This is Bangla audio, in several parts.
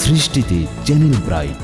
সৃষ্টিতে চ্যানেল ব্রাইট।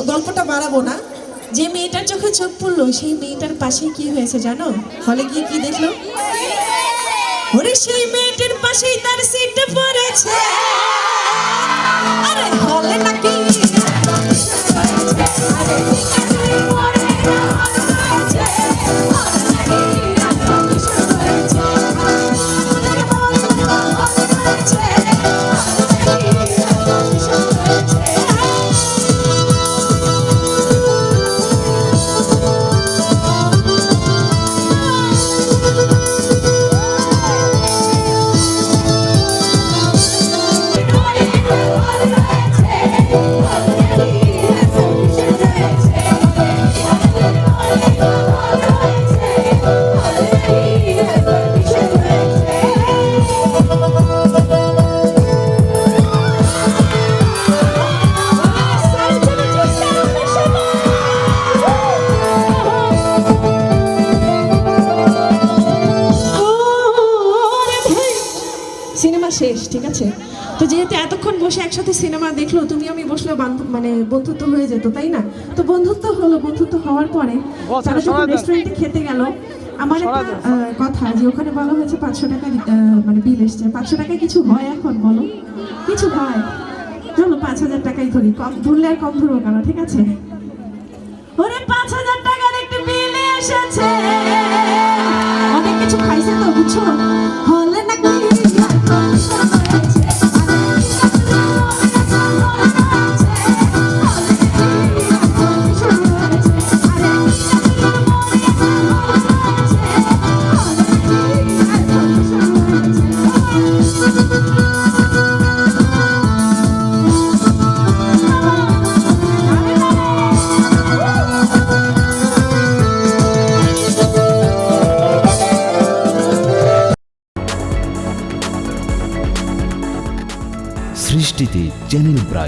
গল্পটা বাড়াবো না। যে মেয়েটার চোখে চোখ পড়লো সেই মেয়েটার পাশে কি হয়েছে জানো? হলে গিয়ে কি দেখলো? ওরে সেই মেয়েটার পাশেই তার সিট পড়েছে। আরে হলে নাকি সিনেমা শেষ, ঠিক আছে? তো যেহেতু এতক্ষণ বসে একসাথে সিনেমা দেখলো, তুমি আমি বসলে মানে বন্ধুত্ব হয়ে যেত, তাই না? তো বন্ধুত্ব হলো, বন্ধুত্ব হওয়ার পরে তারা যখন রেস্টুরেন্টে খেতে গেল, আমার একটা কথা যে ওখানে বলা হয়েছে 500 টাকা মানে বিল এসছে। 500 টাকায় কিছু হয় এখন? বলো, কিছু হয়? চলো 5000 টাকাই ধরি, কম ধরলে আর কম ধরবো কেন, ঠিক আছে? ওরে 5000 টাকার একটা বিল এসেছে, অনেক কিছু খাইছে তো, বুঝছো? হলে নাকি সৃষ্টিতে চ্যানেল ব্রাইট।